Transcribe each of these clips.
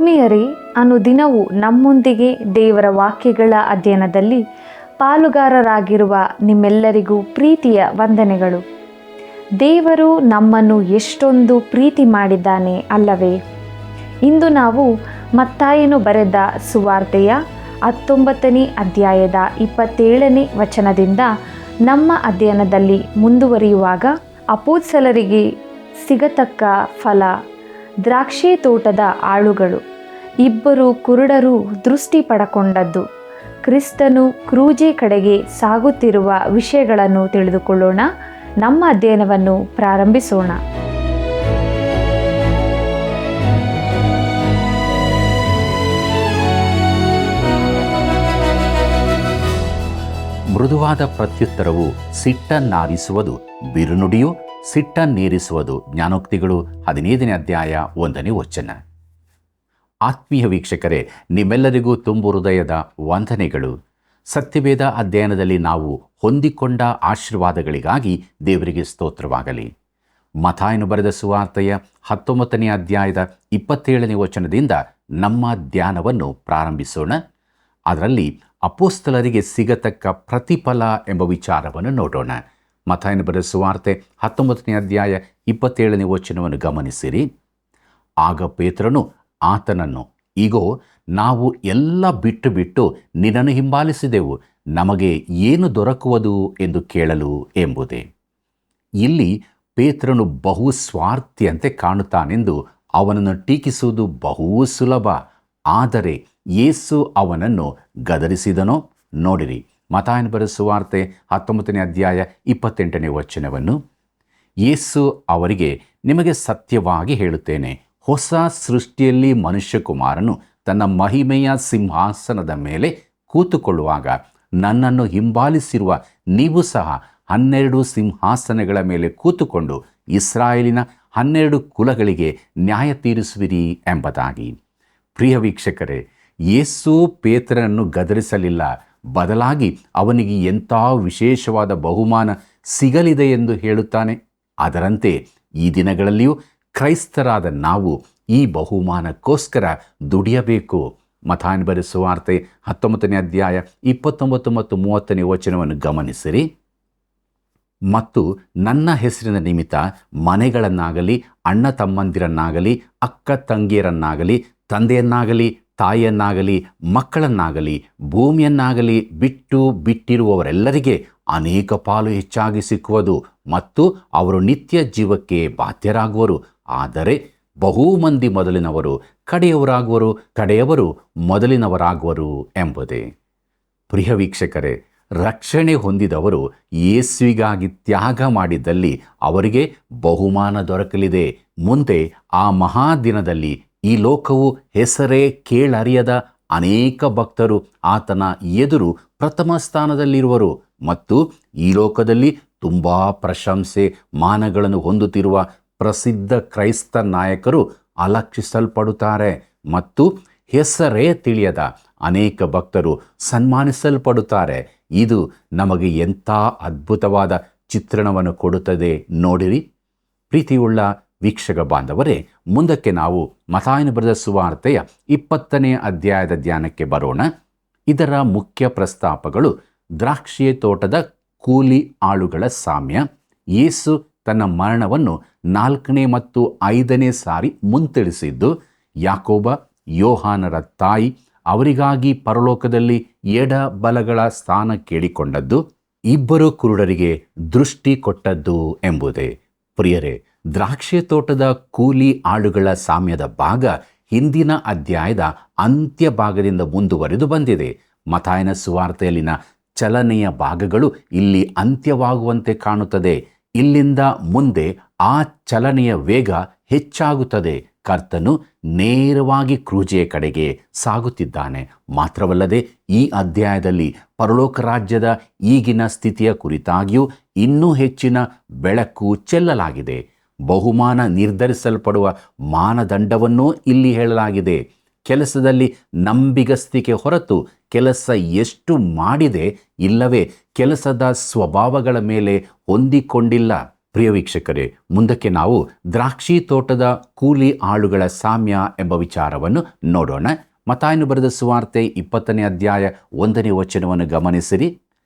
ಆತ್ಮೀಯರೇ, ಅನುದಿನವೂ ನಮ್ಮೊಂದಿಗೆ ದೇವರ ವಾಕ್ಯಗಳ ಅಧ್ಯಯನದಲ್ಲಿ ಪಾಲುಗಾರರಾಗಿರುವ ನಿಮ್ಮೆಲ್ಲರಿಗೂ ಪ್ರೀತಿಯ ವಂದನೆಗಳು. ದೇವರು ನಮ್ಮನ್ನು ಎಷ್ಟೊಂದು ಪ್ರೀತಿ ಮಾಡಿದ್ದಾನೆ ಅಲ್ಲವೇ? ಇಂದು ನಾವು ಮತ್ತಾಯನು ಬರೆದ ಸುವಾರ್ತೆಯ 19ನೇ ಅಧ್ಯಾಯದ 27ನೇ ವಚನದಿಂದ ನಮ್ಮ ಅಧ್ಯಯನದಲ್ಲಿ ಮುಂದುವರಿಯುವಾಗ, ಅಪೊಸ್ತಲರಿಗೆ ಸಿಗತಕ್ಕ ಫಲ. ದ್ರಾಕ್ಷಿ ತೋಟದ ಆಳುಗಳು. ಇಬ್ಬರು ಕುರುಡರು ದೃಷ್ಟಿ ಪಡಕೊಂಡದ್ದು. ಕ್ರಿಸ್ತನು ಕ್ರೂಜೆ ಕಡೆಗೆ ಸಾಗುತ್ತಿರುವ ವಿಷಯಗಳನ್ನು ತಿಳಿದುಕೊಳ್ಳೋಣ. ನಮ್ಮ ಅಧ್ಯಯನವನ್ನು ಪ್ರಾರಂಭಿಸೋಣ. ಮೃದುವಾದ ಪ್ರತ್ಯುತ್ತರವು ಸಿಟ್ಟನ್ನಾರಿಸುವುದು, ಬಿರುನುಡಿಯು ಸಿಟ್ಟನ್ನೇರಿಸುವುದು. ಜ್ಞಾನೋಕ್ತಿಗಳು 15ನೇ ಅಧ್ಯಾಯ 1ನೇ ವಚನ. ಆತ್ಮೀಯ ವೀಕ್ಷಕರೇ, ನಿಮ್ಮೆಲ್ಲರಿಗೂ ತುಂಬು ಹೃದಯದ ವಂದನೆಗಳು. ಸತ್ಯವೇದ ಅಧ್ಯಯನದಲ್ಲಿ ನಾವು ಹೊಂದಿಕೊಂಡ ಆಶೀರ್ವಾದಗಳಿಗಾಗಿ ದೇವರಿಗೆ ಸ್ತೋತ್ರವಾಗಲಿ. ಮತ್ತಾಯನು ಬರೆದ ಸುವಾರ್ತೆಯ 19ನೇ ಅಧ್ಯಾಯದ 27ನೇ ವಚನದಿಂದ ನಮ್ಮ ಧ್ಯಾನವನ್ನು ಪ್ರಾರಂಭಿಸೋಣ. ಅದರಲ್ಲಿ ಅಪೊಸ್ತಲರಿಗೆ ಸಿಗತಕ್ಕ ಪ್ರತಿಫಲ ಎಂಬ ವಿಚಾರವನ್ನು ನೋಡೋಣ. ಮತ್ತಾಯನು ಬರೆದ ಸುವಾರ್ತೆ 19ನೇ ಅಧ್ಯಾಯ 27ನೇ ವಚನವನ್ನು ಗಮನಿಸಿರಿ. ಆಗ ಪೇತ್ರನು ಆತನನ್ನು, ಈಗೋ ನಾವು ಎಲ್ಲ ಬಿಟ್ಟು ನಿನ್ನನ್ನು ಹಿಂಬಾಲಿಸಿದೆವು, ನಮಗೆ ಏನು ದೊರಕುವುದು ಎಂದು ಕೇಳಲು ಎಂಬುದೇ. ಇಲ್ಲಿ ಪೇತ್ರನು ಬಹು ಸ್ವಾರ್ಥಿಯಂತೆ ಕಾಣುತ್ತಾನೆಂದು ಅವನನ್ನು ಟೀಕಿಸುವುದು ಬಹು ಸುಲಭ. ಆದರೆ ಯೇಸು ಅವನನ್ನು ಗದರಿಸಿದನೋ? ನೋಡಿರಿ, ಮತ್ತಾಯನು ಬರೆದ ಸುವಾರ್ತೆ 19ನೇ ಅಧ್ಯಾಯ 28ನೇ ವಚನವನ್ನು. ಯೇಸು ಅವರಿಗೆ, ನಿಮಗೆ ಸತ್ಯವಾಗಿ ಹೇಳುತ್ತೇನೆ, ಹೊಸ ಸೃಷ್ಟಿಯಲ್ಲಿ ಮನುಷ್ಯಕುಮಾರನು ತನ್ನ ಮಹಿಮೆಯ ಸಿಂಹಾಸನದ ಮೇಲೆ ಕೂತುಕೊಳ್ಳುವಾಗ ನನ್ನನ್ನು ಹಿಂಬಾಲಿಸಿರುವ ನೀವು ಸಹ 12 ಸಿಂಹಾಸನಗಳ ಮೇಲೆ ಕೂತುಕೊಂಡು ಇಸ್ರಾಯೇಲಿನ 12 ಕುಲಗಳಿಗೆ ನ್ಯಾಯ ತೀರಿಸುವಿರಿ ಎಂಬುದಾಗಿ. ಪ್ರಿಯ ವೀಕ್ಷಕರೇ, ಯೇಸು ಪೇತ್ರನನ್ನು ಗದರಿಸಲಿಲ್ಲ, ಬದಲಾಗಿ ಅವನಿಗೆ ಎಂಥ ವಿಶೇಷವಾದ ಬಹುಮಾನ ಸಿಗಲಿದೆ ಎಂದು ಹೇಳುತ್ತಾನೆ. ಅದರಂತೆ ಈ ದಿನಗಳಲ್ಲಿಯೂ ಕ್ರೈಸ್ತರಾದ ನಾವು ಈ ಬಹುಮಾನಕ್ಕೋಸ್ಕರ ದುಡಿಯಬೇಕು. ಮತ್ತಾಯನು ಬರೆದ ಸುವಾರ್ತೆ 19ನೇ ಅಧ್ಯಾಯ 29 ಮತ್ತು 30ನೇ ವಚನವನ್ನು ಗಮನಿಸಿರಿ. ಮತ್ತು ನನ್ನ ಹೆಸರಿನ ನಿಮಿತ್ತ ಮನೆಗಳನ್ನಾಗಲಿ, ಅಣ್ಣ ತಮ್ಮಂದಿರನ್ನಾಗಲಿ, ಅಕ್ಕ ತಂಗಿಯರನ್ನಾಗಲಿ, ತಂದೆಯನ್ನಾಗಲಿ, ತಾಯಿಯನ್ನಾಗಲಿ, ಮಕ್ಕಳನ್ನಾಗಲಿ, ಭೂಮಿಯನ್ನಾಗಲಿ ಬಿಟ್ಟಿರುವವರೆಲ್ಲರಿಗೆ ಅನೇಕ ಪಾಲು ಹೆಚ್ಚಾಗಿ ಸಿಕ್ಕುವುದು ಮತ್ತು ಅವರು ನಿತ್ಯ ಜೀವಕ್ಕೆ ಬಾಧ್ಯರಾಗುವರು. ಆದರೆ ಬಹು ಮಂದಿ ಮೊದಲಿನವರು ಕಡೆಯವರಾಗುವರು, ಕಡೆಯವರು ಮೊದಲಿನವರಾಗುವರು ಎಂಬುದೇ. ಪ್ರಿಯ ವೀಕ್ಷಕರೇ, ರಕ್ಷಣೆ ಹೊಂದಿದವರು ಯೇಸುವಿಗಾಗಿ ತ್ಯಾಗ ಮಾಡಿದ್ದಲ್ಲಿ ಅವರಿಗೆ ಬಹುಮಾನ ದೊರಕಲಿದೆ. ಮುಂದೆ ಆ ಮಹಾದಿನದಲ್ಲಿ ಈ ಲೋಕವು ಹೆಸರೇ ಕೇಳರಿಯದ ಅನೇಕ ಭಕ್ತರು ಆತನ ಎದುರು ಪ್ರಥಮ ಸ್ಥಾನದಲ್ಲಿರುವರು ಮತ್ತು ಈ ಲೋಕದಲ್ಲಿ ತುಂಬ ಪ್ರಶಂಸೆ ಮಾನಗಳನ್ನು ಹೊಂದುತ್ತಿರುವ ಪ್ರಸಿದ್ಧ ಕ್ರೈಸ್ತ ನಾಯಕರು ಅಲಕ್ಷಿಸಲ್ಪಡುತ್ತಾರೆ ಮತ್ತು ಹೆಸರೇ ತಿಳಿಯದ ಅನೇಕ ಭಕ್ತರು ಸನ್ಮಾನಿಸಲ್ಪಡುತ್ತಾರೆ. ಇದು ನಮಗೆ ಎಂಥ ಅದ್ಭುತವಾದ ಚಿತ್ರಣವನ್ನು ಕೊಡುತ್ತದೆ ನೋಡಿರಿ. ಪ್ರೀತಿಯುಳ್ಳ ವೀಕ್ಷಕ ಬಾಂಧವರೇ, ಮುಂದಕ್ಕೆ ನಾವು ಮತ್ತಾಯನು ಬರೆದ ಸುವಾರ್ತೆಯ 20ನೇ ಅಧ್ಯಾಯದ ಧ್ಯಾನಕ್ಕೆ ಬರೋಣ. ಇದರ ಮುಖ್ಯ ಪ್ರಸ್ತಾಪಗಳು ದ್ರಾಕ್ಷಿ ತೋಟದ ಕೂಲಿ ಆಳುಗಳ ಸಾಮ್ಯ, ಯೇಸು ತನ್ನ ಮರಣವನ್ನು 4ನೇ ಮತ್ತು 5ನೇ ಸಾರಿ ಮುಂತಿಳಿಸಿದ್ದು, ಯಾಕೋಬ ಯೋಹಾನರ ತಾಯಿ ಅವರಿಗಾಗಿ ಪರಲೋಕದಲ್ಲಿ ಎಡ ಬಲಗಳ ಸ್ಥಾನ ಕೇಳಿಕೊಂಡದ್ದು, ಇಬ್ಬರು ಕುರುಡರಿಗೆ ದೃಷ್ಟಿ ಕೊಟ್ಟದ್ದು ಎಂಬುದೇ. ಪ್ರಿಯರೇ, ದ್ರಾಕ್ಷಿ ತೋಟದ ಕೂಲಿ ಆಳುಗಳ ಸಾಮ್ಯದ ಭಾಗ ಹಿಂದಿನ ಅಧ್ಯಾಯದ ಅಂತ್ಯ ಭಾಗದಿಂದ ಮುಂದುವರೆದು ಬಂದಿದೆ. ಮತ್ತಾಯನ ಸುವಾರ್ತೆಯಲ್ಲಿನ ಚಲನೆಯ ಭಾಗಗಳು ಇಲ್ಲಿ ಅಂತ್ಯವಾಗುವಂತೆ ಕಾಣುತ್ತದೆ. ಇಲ್ಲಿಂದ ಮುಂದೆ ಆ ಚಲನೆಯ ವೇಗ ಹೆಚ್ಚಾಗುತ್ತದೆ. ಕರ್ತನು ನೇರವಾಗಿ ಕ್ರೂಜೆಯ ಕಡೆಗೆ ಸಾಗುತ್ತಿದ್ದಾನೆ. ಮಾತ್ರವಲ್ಲದೆ ಈ ಅಧ್ಯಾಯದಲ್ಲಿ ಪರಲೋಕ ರಾಜ್ಯದ ಈಗಿನ ಸ್ಥಿತಿಯ ಕುರಿತಾಗಿಯೂ ಇನ್ನೂ ಹೆಚ್ಚಿನ ಬೆಳಕು ಚೆಲ್ಲಲಾಗಿದೆ. ಬಹುಮಾನ ನಿರ್ಧರಿಸಲ್ಪಡುವ ಮಾನದಂಡವನ್ನೂ ಇಲ್ಲಿ ಹೇಳಲಾಗಿದೆ. ಕೆಲಸದಲ್ಲಿ ನಂಬಿಗಸ್ತಿಕೆ ಹೊರತು ಕೆಲಸ ಎಷ್ಟು ಮಾಡಿದೆ ಇಲ್ಲವೇ ಕೆಲಸದ ಸ್ವಭಾವಗಳ ಮೇಲೆ ಹೊಂದಿಕೊಂಡಿಲ್ಲ. ಪ್ರಿಯ ವೀಕ್ಷಕರೇ, ಮುಂದಕ್ಕೆ ನಾವು ದ್ರಾಕ್ಷಿ ತೋಟದ ಕೂಲಿ ಆಳುಗಳ ಸಾಮ್ಯ ಎಂಬ ವಿಚಾರವನ್ನು ನೋಡೋಣ. ಮತ್ತಾಯನು ಬರೆದ ಸುವಾರ್ತೆ 20ನೇ ಅಧ್ಯಾಯ 1ನೇ ವಚನವನ್ನು ಗಮನಿಸಿರಿ.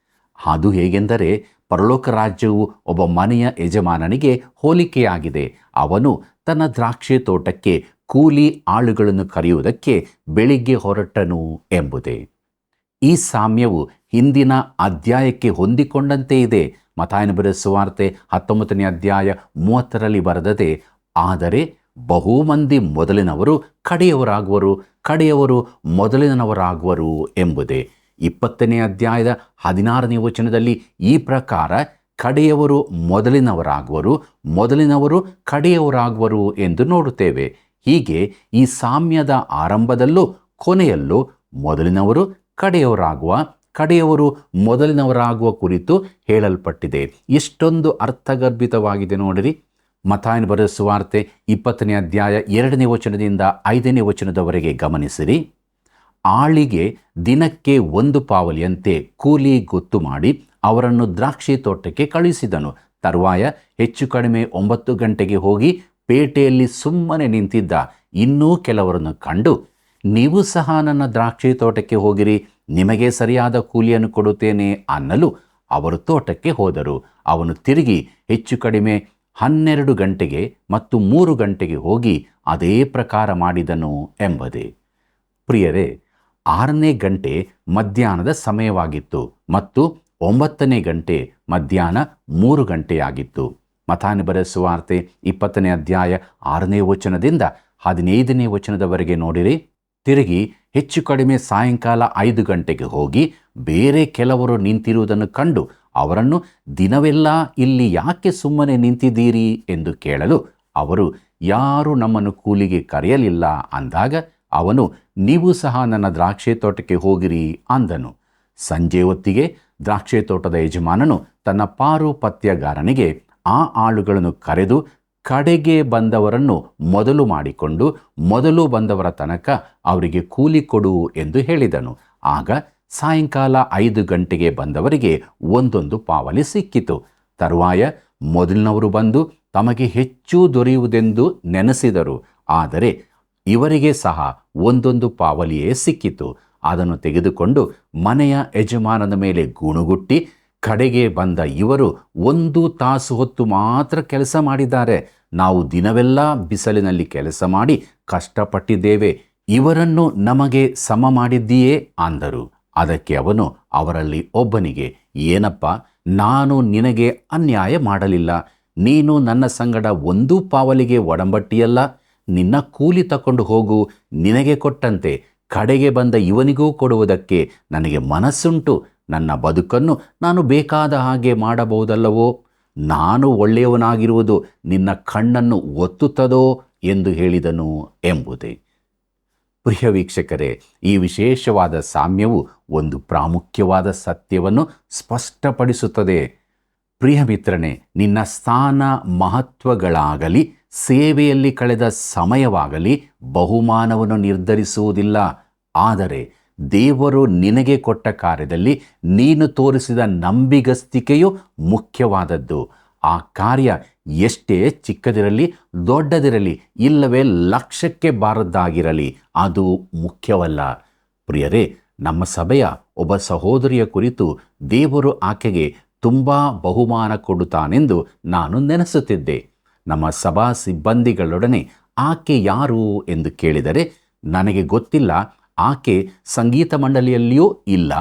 ಅದು ಹೇಗೆಂದರೆ, ಪರಲೋಕ ರಾಜ್ಯವು ಒಬ್ಬ ಮನೆಯ ಯಜಮಾನನಿಗೆ ಹೋಲಿಕೆಯಾಗಿದೆ. ಅವನು ತನ್ನ ದ್ರಾಕ್ಷಿ ತೋಟಕ್ಕೆ ಕೂಲಿ ಆಳುಗಳನ್ನು ಕರೆಯುವುದಕ್ಕೆ ಬೆಳಿಗ್ಗೆ ಹೊರಟನು ಎಂಬುದೇ. ಈ ಸಾಮ್ಯವು ಹಿಂದಿನ ಅಧ್ಯಾಯಕ್ಕೆ ಹೊಂದಿಕೊಂಡಂತೆ ಇದೆ. ಮತ್ತಾಯನು ಬರೆದ ಸುವಾರ್ತೆ 19ನೇ ಅಧ್ಯಾಯ 30ರಲ್ಲಿ ಬರೆದದೆ, ಆದರೆ ಬಹು ಮಂದಿ ಮೊದಲಿನವರು ಕಡೆಯವರಾಗುವರು, ಕಡೆಯವರು ಮೊದಲಿನವರಾಗುವರು ಎಂಬುದೇ. 20ನೇ ಅಧ್ಯಾಯದ 16ನೇ ವಚನದಲ್ಲಿ ಈ ಪ್ರಕಾರ ಕಡೆಯವರು ಮೊದಲಿನವರಾಗುವರು, ಮೊದಲಿನವರು ಕಡೆಯವರಾಗುವರು ಎಂದು ನೋಡುತ್ತೇವೆ. ಹೀಗೆ ಈ ಸಾಮ್ಯದ ಆರಂಭದಲ್ಲೂ ಕೊನೆಯಲ್ಲೂ ಮೊದಲಿನವರು ಕಡೆಯವರಾಗುವ, ಕಡೆಯವರು ಮೊದಲಿನವರಾಗುವ ಕುರಿತು ಹೇಳಲ್ಪಟ್ಟಿದೆ. ಎಷ್ಟೊಂದು ಅರ್ಥಗರ್ಭಿತವಾಗಿದೆ ನೋಡಿರಿ. ಮತ್ತಾಯನು ಬರೆದ ಸುವಾರ್ತೆ 20ನೇ ಅಧ್ಯಾಯ 2ನೇ ವಚನದಿಂದ 5ನೇ ವಚನದವರೆಗೆ ಗಮನಿಸಿರಿ. ಆಳಿಗೆ ದಿನಕ್ಕೆ 1 ಪಾವಲಿಯಂತೆ ಕೂಲಿ ಗೊತ್ತು ಮಾಡಿ ಅವರನ್ನು ದ್ರಾಕ್ಷಿ ತೋಟಕ್ಕೆ ಕಳುಹಿಸಿದನು. ತರುವಾಯ ಹೆಚ್ಚು ಕಡಿಮೆ 9 ಗಂಟೆಗೆ ಹೋಗಿ ಪೇಟೆಯಲ್ಲಿ ಸುಮ್ಮನೆ ನಿಂತಿದ್ದ ಇನ್ನೂ ಕೆಲವರನ್ನು ಕಂಡು, ನೀವು ಸಹ ನನ್ನ ದ್ರಾಕ್ಷಿ ತೋಟಕ್ಕೆ ಹೋಗಿರಿ, ನಿಮಗೆ ಸರಿಯಾದ ಕೂಲಿಯನ್ನು ಕೊಡುತ್ತೇನೆ ಅನ್ನಲು ಅವರು ತೋಟಕ್ಕೆ ಹೋದರು. ಅವನು ತಿರುಗಿ ಹೆಚ್ಚು ಕಡಿಮೆ 12 ಗಂಟೆಗೆ ಮತ್ತು 3 ಗಂಟೆಗೆ ಹೋಗಿ ಅದೇ ಪ್ರಕಾರ ಮಾಡಿದನು ಎಂಬುದೇ. ಪ್ರಿಯರೇ, 6ನೇ ಗಂಟೆ ಮಧ್ಯಾಹ್ನದ ಸಮಯವಾಗಿತ್ತು ಮತ್ತು 9ನೇ ಗಂಟೆ ಮಧ್ಯಾಹ್ನ 3 ಗಂಟೆಯಾಗಿತ್ತು. ಮತ್ತಾಯನು ಬರೆದ ಸುವಾರ್ತೆ 20ನೇ ಅಧ್ಯಾಯ 6ನೇ ವಚನದಿಂದ 15ನೇ ವಚನದವರೆಗೆ ನೋಡಿರಿ. ತಿರುಗಿ ಹೆಚ್ಚು ಕಡಿಮೆ ಸಾಯಂಕಾಲ 5 ಗಂಟೆಗೆ ಹೋಗಿ ಬೇರೆ ಕೆಲವರು ನಿಂತಿರುವುದನ್ನು ಕಂಡು ಅವರನ್ನು, ದಿನವೆಲ್ಲ ಇಲ್ಲಿ ಯಾಕೆ ಸುಮ್ಮನೆ ನಿಂತಿದ್ದೀರಿ ಎಂದು ಕೇಳಲು ಅವರು, ಯಾರೂ ನಮ್ಮನ್ನು ಕೂಲಿಗೆ ಕರೆಯಲಿಲ್ಲ ಅಂದಾಗ ಅವನು, ನೀವು ಸಹ ನನ್ನ ದ್ರಾಕ್ಷಿ ತೋಟಕ್ಕೆ ಹೋಗಿರಿ ಅಂದನು. ಸಂಜೆ ಹೊತ್ತಿಗೆ ದ್ರಾಕ್ಷಿ ತೋಟದ ಯಜಮಾನನು ತನ್ನ ಪಾರುಪತ್ಯಗಾರನಿಗೆ ಆ ಆಳುಗಳನ್ನು ಕರೆದು ಕಡೆಗೆ ಬಂದವರನ್ನು ಮೊದಲು ಮಾಡಿಕೊಂಡು ಮೊದಲು ಬಂದವರ ತನಕ ಅವರಿಗೆ ಕೂಲಿ ಕೊಡು ಎಂದು ಹೇಳಿದನು. ಆಗ ಸಾಯಂಕಾಲ 5 ಗಂಟೆಗೆ ಬಂದವರಿಗೆ 1 ಪಾವಲಿ ಸಿಕ್ಕಿತು. ತರುವಾಯ ಮೊದಲಿನವರು ಬಂದು ತಮಗೆ ಹೆಚ್ಚು ದೊರೆಯುವುದೆಂದು ನೆನೆಸಿದರು. ಆದರೆ ಇವರಿಗೆ ಸಹ 1 ಪಾವಲಿಯೇ ಸಿಕ್ಕಿತು. ಅದನ್ನು ತೆಗೆದುಕೊಂಡು ಮನೆಯ ಯಜಮಾನನ ಮೇಲೆ ಗುಣುಗುಟ್ಟಿ, ಕಡೆಗೆ ಬಂದ ಇವರು 1 ತಾಸು ಹೊತ್ತು ಮಾತ್ರ ಕೆಲಸ ಮಾಡಿದ್ದಾರೆ, ನಾವು ದಿನವೆಲ್ಲ ಬಿಸಿಲಿನಲ್ಲಿ ಕೆಲಸ ಮಾಡಿ ಕಷ್ಟಪಟ್ಟಿದ್ದೇವೆ, ಇವರನ್ನು ನಮಗೆ ಸಮ ಮಾಡಿದ್ದೀಯೇ ಅಂದರು. ಅದಕ್ಕೆ ಅವನು ಅವರಲ್ಲಿ ಒಬ್ಬನಿಗೆ, ಏನಪ್ಪ, ನಾನು ನಿನಗೆ ಅನ್ಯಾಯ ಮಾಡಲಿಲ್ಲ, ನೀನು ನನ್ನ ಸಂಗಡ 1 ಪಾವಲಿಗೆ ಒಡಂಬಟ್ಟಿಯಲ್ಲ, ನಿನ್ನ ಕೂಲಿ ತಕೊಂಡು ಹೋಗು, ನಿನಗೆ ಕೊಟ್ಟಂತೆ ಕಡೆಗೆ ಬಂದ ಇವನಿಗೂ ಕೊಡುವುದಕ್ಕೆ ನನಗೆ ಮನಸ್ಸುಂಟು, ನನ್ನ ಬದುಕನ್ನು ನಾನು ಬೇಕಾದ ಹಾಗೆ ಮಾಡಬಹುದಲ್ಲವೋ, ನಾನು ಒಳ್ಳೆಯವನಾಗಿರುವುದು ನಿನ್ನ ಕಣ್ಣನ್ನು ಒತ್ತುತ್ತದೋ ಎಂದು ಹೇಳಿದನು ಎಂಬುದೇ. ಪ್ರಿಯ ವೀಕ್ಷಕರೇ, ಈ ವಿಶೇಷವಾದ ಸಾಮ್ಯವು ಒಂದು ಪ್ರಾಮುಖ್ಯವಾದ ಸತ್ಯವನ್ನು ಸ್ಪಷ್ಟಪಡಿಸುತ್ತದೆ. ಪ್ರಿಯ ಮಿತ್ರನೇ, ನಿನ್ನ ಸ್ಥಾನ ಮಹತ್ವಗಳಾಗಲಿ ಸೇವೆಯಲ್ಲಿ ಕಳೆದ ಸಮಯವಾಗಲಿ ಬಹುಮಾನವನ್ನು ನಿರ್ಧರಿಸುವುದಿಲ್ಲ. ಆದರೆ ದೇವರು ನಿನಗೆ ಕೊಟ್ಟ ಕಾರ್ಯದಲ್ಲಿ ನೀನು ತೋರಿಸಿದ ನಂಬಿಗಸ್ತಿಕೆಯು ಮುಖ್ಯವಾದದ್ದು. ಆ ಕಾರ್ಯ ಎಷ್ಟೇ ಚಿಕ್ಕದಿರಲಿ, ದೊಡ್ಡದಿರಲಿ, ಇಲ್ಲವೇ ಲಕ್ಷ್ಯಕ್ಕೆ ಬಾರದ್ದಾಗಿರಲಿ, ಅದು ಮುಖ್ಯವಲ್ಲ. ಪ್ರಿಯರೇ, ನಮ್ಮ ಸಭೆಯ ಒಬ್ಬ ಸಹೋದರಿಯ ಕುರಿತು ದೇವರು ಆಕೆಗೆ ತುಂಬ ಬಹುಮಾನ ಕೊಡುತ್ತಾನೆಂದು ನಾನು ನೆನೆಸುತ್ತಿದ್ದೆ. ನಮ್ಮ ಸಭಾ ಸಿಬ್ಬಂದಿಗಳೊಡನೆ ಆಕೆ ಯಾರು ಎಂದು ಕೇಳಿದರೆ ನನಗೆ ಗೊತ್ತಿಲ್ಲ, ಆಕೆ ಸಂಗೀತ ಮಂಡಳಿಯಲ್ಲಿಯೂ ಇಲ್ಲ,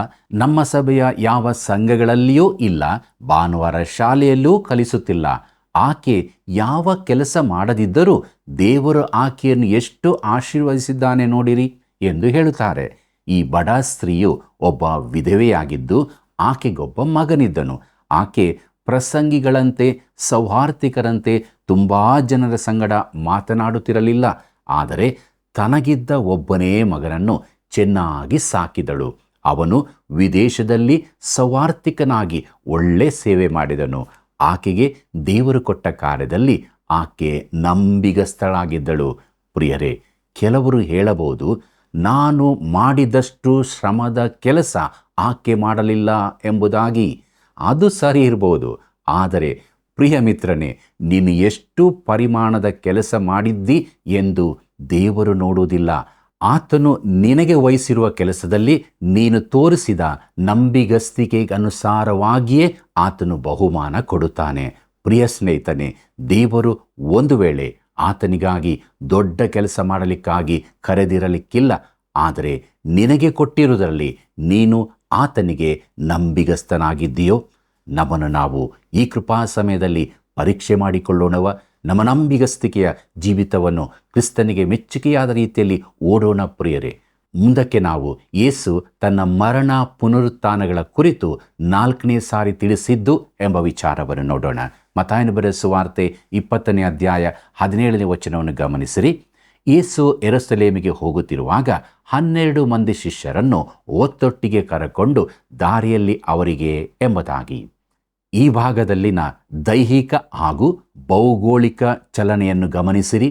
ನಮ್ಮ ಸಭೆಯ ಯಾವ ಸಂಘಗಳಲ್ಲಿಯೂ ಇಲ್ಲ, ಭಾನುವಾರ ಶಾಲೆಯಲ್ಲೂ ಕಲಿಸುತ್ತಿಲ್ಲ. ಆಕೆ ಯಾವ ಕೆಲಸ ಮಾಡದಿದ್ದರೂ ದೇವರು ಆಕೆಯನ್ನು ಎಷ್ಟು ಆಶೀರ್ವದಿಸಿದ್ದಾನೆ ನೋಡಿರಿ ಎಂದು ಹೇಳುತ್ತಾರೆ. ಈ ಬಡ ಸ್ತ್ರೀಯು ಒಬ್ಬ ವಿಧವೆಯಾಗಿದ್ದು ಆಕೆಗೊಬ್ಬ ಮಗನಿದ್ದನು. ಆಕೆ ಪ್ರಸಂಗಿಗಳಂತೆ ಸೌಹಾರ್ದಿಕರಂತೆ ತುಂಬ ಜನರ ಸಂಗಡ ಮಾತನಾಡುತ್ತಿರಲಿಲ್ಲ. ಆದರೆ ತನಗಿದ್ದ ಒಬ್ಬನೇ ಮಗನನ್ನು ಚೆನ್ನಾಗಿ ಸಾಕಿದಳು. ಅವನು ವಿದೇಶದಲ್ಲಿ ಸೌಹಾರ್ದಿಕನಾಗಿ ಒಳ್ಳೆ ಸೇವೆ ಮಾಡಿದನು. ಆಕೆಗೆ ದೇವರು ಕೊಟ್ಟ ಕಾರ್ಯದಲ್ಲಿ ಆಕೆ ನಂಬಿಗಸ್ತಳಾಗಿದ್ದಳು. ಪ್ರಿಯರೇ, ಕೆಲವರು ಹೇಳಬಹುದು, ನಾನು ಮಾಡಿದಷ್ಟು ಶ್ರಮದ ಕೆಲಸ ಆಕೆ ಮಾಡಲಿಲ್ಲ ಎಂಬುದಾಗಿ. ಅದು ಸರಿ ಇರಬಹುದು. ಆದರೆ ಪ್ರಿಯ ಮಿತ್ರನೇ, ನೀನು ಎಷ್ಟು ಪರಿಮಾಣದ ಕೆಲಸ ಮಾಡಿದ್ದಿ ಎಂದು ದೇವರು ನೋಡುವುದಿಲ್ಲ. ಆತನು ನಿನಗೆ ವಹಿಸಿರುವ ಕೆಲಸದಲ್ಲಿ ನೀನು ತೋರಿಸಿದ ನಂಬಿಗಸ್ತಿಕೆಗೆ ಅನುಸಾರವಾಗಿಯೇ ಆತನು ಬಹುಮಾನ ಕೊಡುತ್ತಾನೆ. ಪ್ರಿಯ ಸ್ನೇಹಿತನೇ, ದೇವರು ಒಂದು ವೇಳೆ ಆತನಿಗಾಗಿ ದೊಡ್ಡ ಕೆಲಸ ಮಾಡಲಿಕ್ಕಾಗಿ ಕರೆದಿರಲಿಕ್ಕಿಲ್ಲ. ಆದರೆ ನಿನಗೆ ಕೊಟ್ಟಿರುವುದರಲ್ಲಿ ನೀನು ಆತನಿಗೆ ನಂಬಿಗಸ್ತನಾಗಿದ್ದೀಯೋ? ನಮ್ಮನ್ನು ನಾವು ಈ ಕೃಪಾ ಸಮಯದಲ್ಲಿ ಪರೀಕ್ಷೆ ಮಾಡಿಕೊಳ್ಳೋಣವ. ನಮ್ಮ ನಂಬಿಗಸ್ತಿಕೆಯ ಜೀವಿತವನ್ನು ಕ್ರಿಸ್ತನಿಗೆ ಮೆಚ್ಚುಗೆಯಾದ ರೀತಿಯಲ್ಲಿ ಓಡೋಣ. ಪ್ರಿಯರೇ, ಮುಂದಕ್ಕೆ ನಾವು ಯೇಸು ತನ್ನ ಮರಣ ಪುನರುತ್ಥಾನಗಳ ಕುರಿತು 4ನೇ ಸಾರಿ ತಿಳಿಸಿದ್ದು ಎಂಬ ವಿಚಾರವನ್ನು ನೋಡೋಣ. ಮತ್ತಾಯನು ಬರೆದ ಸುವಾರ್ತೆ 20ನೇ ಅಧ್ಯಾಯ 17ನೇ ವಚನವನ್ನು ಗಮನಿಸಿರಿ. ಯೇಸು ಯೆರೂಸಲೇಮಿಗೆ ಹೋಗುತ್ತಿರುವಾಗ 12 ಮಂದಿ ಶಿಷ್ಯರನ್ನು ಒತ್ತೊಟ್ಟಿಗೆ ಕರೆಕೊಂಡು ದಾರಿಯಲ್ಲಿ ಅವರಿಗೆ ಎಂಬುದಾಗಿ. ಈ ಭಾಗದಲ್ಲಿನ ದೈಹಿಕ ಹಾಗೂ ಭೌಗೋಳಿಕ ಚಲನೆಯನ್ನು ಗಮನಿಸಿರಿ.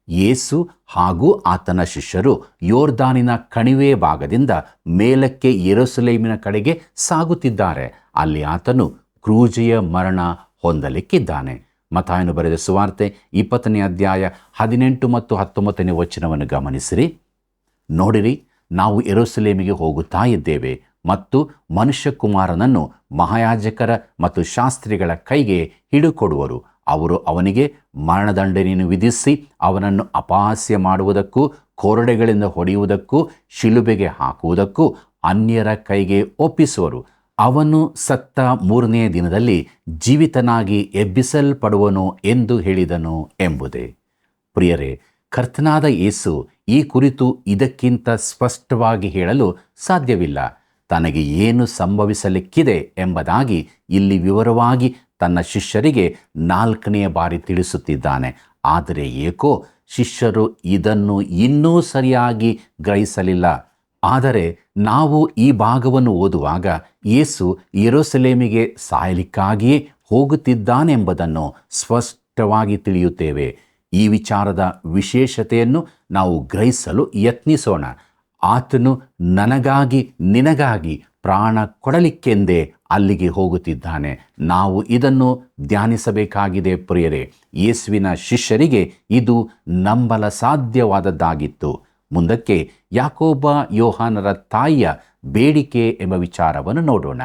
ಯೇಸು ಹಾಗೂ ಆತನ ಶಿಷ್ಯರು ಯೋರ್ದಾನಿನ ಕಣಿವೆ ಭಾಗದಿಂದ ಮೇಲಕ್ಕೆ ಯೆರೂಸಲೇಮಿನ ಕಡೆಗೆ ಸಾಗುತ್ತಿದ್ದಾರೆ. ಅಲ್ಲಿ ಆತನು ಕ್ರೂಜೆಯ ಮರಣ ಹೊಂದಲಿಕ್ಕಿದ್ದಾನೆ. ಮತ್ತಾಯನು ಬರೆದ ಸುವಾರ್ತೆ 20ನೇ ಅಧ್ಯಾಯ 18 ಮತ್ತು 19ನೇ ವಚನವನ್ನು ಗಮನಿಸಿರಿ. ನೋಡಿರಿ, ನಾವು ಯೆರೂಸಲೇಮಿಗೆ ಹೋಗುತ್ತಾ ಇದ್ದೇವೆ ಮತ್ತು ಮನುಷ್ಯಕುಮಾರನನ್ನು ಮಹಾಯಾಜಕರ ಮತ್ತು ಶಾಸ್ತ್ರಿಗಳ ಕೈಗೆ ಹಿಡುಕೊಡುವರು. ಅವರು ಅವನಿಗೆ ಮರಣದಂಡನೆಯನ್ನು ವಿಧಿಸಿ ಅವನನ್ನು ಅಪಹಾಸ್ಯ ಮಾಡುವುದಕ್ಕೂ ಕೊರಡೆಗಳಿಂದ ಹೊಡೆಯುವುದಕ್ಕೂ ಶಿಲುಬೆಗೆ ಹಾಕುವುದಕ್ಕೂ ಅನ್ಯರ ಕೈಗೆ ಒಪ್ಪಿಸುವರು. ಅವನು ಸತ್ತ 3ನೇ ದಿನದಲ್ಲಿ ಜೀವಿತನಾಗಿ ಎಬ್ಬಿಸಲ್ಪಡುವನು ಎಂದು ಹೇಳಿದನು ಎಂಬುದೇ. ಪ್ರಿಯರೇ, ಕರ್ತನಾದ ಯೇಸು ಈ ಕುರಿತು ಇದಕ್ಕಿಂತ ಸ್ಪಷ್ಟವಾಗಿ ಹೇಳಲು ಸಾಧ್ಯವಿಲ್ಲ. ತನಗೆ ಏನು ಸಂಭವಿಸಲಿಕ್ಕಿದೆ ಎಂಬುದಾಗಿ ಇಲ್ಲಿ ವಿವರವಾಗಿ ತನ್ನ ಶಿಷ್ಯರಿಗೆ 4ನೇ ಬಾರಿ ತಿಳಿಸುತ್ತಿದ್ದಾನೆ. ಆದರೆ ಏಕೋ ಶಿಷ್ಯರು ಇದನ್ನು ಇನ್ನೂ ಸರಿಯಾಗಿ ಗ್ರಹಿಸಲಿಲ್ಲ. ಆದರೆ ನಾವು ಈ ಭಾಗವನ್ನು ಓದುವಾಗ ಯೇಸು ಯೆರೂಸಲೇಮಿಗೆ ಸಾಯಲಿಕ್ಕಾಗಿಯೇ ಹೋಗುತ್ತಿದ್ದಾನೆಂಬುದನ್ನು ಸ್ಪಷ್ಟವಾಗಿ ತಿಳಿಯುತ್ತೇವೆ. ಈ ವಿಚಾರದ ವಿಶೇಷತೆಯನ್ನು ನಾವು ಗ್ರಹಿಸಲು ಯತ್ನಿಸೋಣ. ಆತನು ನನಗಾಗಿ ನಿನಗಾಗಿ ಪ್ರಾಣ ಕೊಡಲಿಕ್ಕೆಂದೇ ಅಲ್ಲಿಗೆ ಹೋಗುತ್ತಿದ್ದಾನೆ. ನಾವು ಇದನ್ನು ಧ್ಯಾನಿಸಬೇಕಾಗಿದೆ. ಪ್ರಿಯರೇ, ಯೇಸುವಿನ ಶಿಷ್ಯರಿಗೆ ಇದು ನಂಬಲ ಸಾಧ್ಯವಾದದ್ದಾಗಿತ್ತು. ಮುಂದಕ್ಕೆ ಯಾಕೋಬ ಯೋಹಾನರ ತಾಯಿಯ ಬೇಡಿಕೆ ಎಂಬ ವಿಚಾರವನ್ನು ನೋಡೋಣ.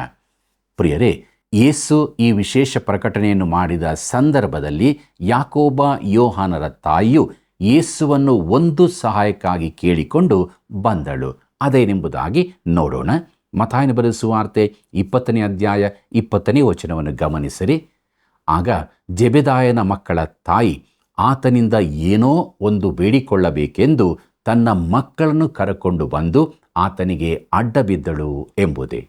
ಪ್ರಿಯರೇ, ಯೇಸು ಈ ವಿಶೇಷ ಪ್ರಕಟಣೆಯನ್ನು ಮಾಡಿದ ಸಂದರ್ಭದಲ್ಲಿ ಯಾಕೋಬ ಯೋಹಾನರ ತಾಯಿಯು ಯೇಸುವನ್ನು ಒಂದು ಸಹಾಯಕ್ಕಾಗಿ ಕೇಳಿಕೊಂಡು ಬಂದಳು. ಅದೇನೆಂಬುದಾಗಿ ನೋಡೋಣ. ಮತ್ತಾಯನು ಬರೆದ ಸುವಾರ್ತೆ 20ನೇ ಅಧ್ಯಾಯ 20ನೇ ವಚನವನ್ನು ಗಮನಿಸಿರಿ. ಆಗ ಜೆಬೆದಾಯನ ಮಕ್ಕಳ ತಾಯಿ ಆತನಿಂದ ಏನೋ ಒಂದು ಬೇಡಿಕೊಳ್ಳಬೇಕೆಂದು ತನ್ನ ಮಕ್ಕಳನ್ನು ಕರೆಕೊಂಡು ಬಂದು ಆತನಿಗೆ ಅಡ್ಡಬಿದ್ದಳು ಎಂಬುದೇ.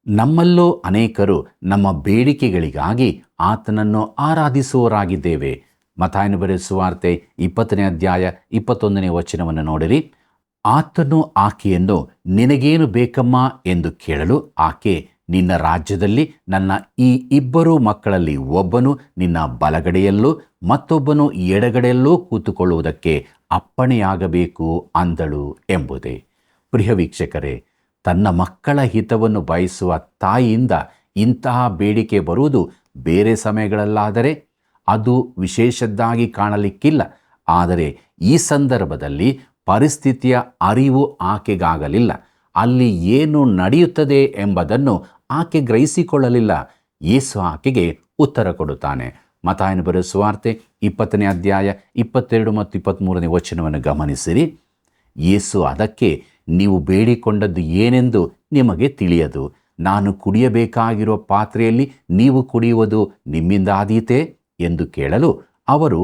ನಮ್ಮಲ್ಲೂ ಅನೇಕರು ನಮ್ಮ ಬೇಡಿಕೆಗಳಿಗಾಗಿ ಆತನನ್ನು ಆರಾಧಿಸುವವರಾಗಿದ್ದೇವೆ. ಮತ್ತಾಯನು ಬರೆದ ಸುವಾರ್ತೆ 20ನೇ ಅಧ್ಯಾಯ 21ನೇ ವಚನವನ್ನು ನೋಡಿರಿ. ಆತನು ಆಕೆಯನ್ನು ನಿನಗೇನು ಬೇಕಮ್ಮ ಎಂದು ಕೇಳಲು ಆಕೆ, ನಿನ್ನ ರಾಜ್ಯದಲ್ಲಿ ನನ್ನ ಈ 2 ಮಕ್ಕಳಲ್ಲಿ ಒಬ್ಬನು ನಿನ್ನ ಬಲಗಡೆಯಲ್ಲೂ ಮತ್ತೊಬ್ಬನು ಎಡಗಡೆಯಲ್ಲೂ ಕೂತುಕೊಳ್ಳುವುದಕ್ಕೆ ಅಪ್ಪಣೆಯಾಗಬೇಕು ಅಂದಳು ಎಂಬುದೇ. ಪ್ರಿಯ ವೀಕ್ಷಕರೇ, ತನ್ನ ಮಕ್ಕಳ ಹಿತವನ್ನು ಬಯಸುವ ತಾಯಿಯಿಂದ ಇಂತಹ ಬೇಡಿಕೆ ಬರುವುದು ಬೇರೆ ಸಮಯಗಳಲ್ಲಾದರೆ ಅದು ವಿಶೇಷದ್ದಾಗಿ ಕಾಣಲಿಕ್ಕಿಲ್ಲ. ಆದರೆ ಈ ಸಂದರ್ಭದಲ್ಲಿ ಪರಿಸ್ಥಿತಿಯ ಅರಿವು ಆಕೆಗಾಗಲಿಲ್ಲ. ಅಲ್ಲಿ ಏನು ನಡೆಯುತ್ತದೆ ಎಂಬುದನ್ನು ಆಕೆ ಗ್ರಹಿಸಿಕೊಳ್ಳಲಿಲ್ಲ. ಯೇಸು ಆಕೆಗೆ ಉತ್ತರ ಕೊಡುತ್ತಾನೆ. ಮತ್ತಾಯನು ಬರೆದ ಸುವಾರ್ತೆ 20ನೇ ಅಧ್ಯಾಯ 22 ಮತ್ತು 23ನೇ ವಚನವನ್ನು ಗಮನಿಸಿರಿ. ಯೇಸು ಅದಕ್ಕೆ, ನೀವು ಬೇಡಿಕೊಂಡದ್ದು ಏನೆಂದು ನಿಮಗೆ ತಿಳಿಯದು. ನಾನು ಕುಡಿಯಬೇಕಾಗಿರುವ ಪಾತ್ರೆಯಲ್ಲಿ ನೀವು ಕುಡಿಯುವುದು ನಿಮ್ಮಿಂದಾದೀತೆ ಎಂದು ಕೇಳಲು ಅವರು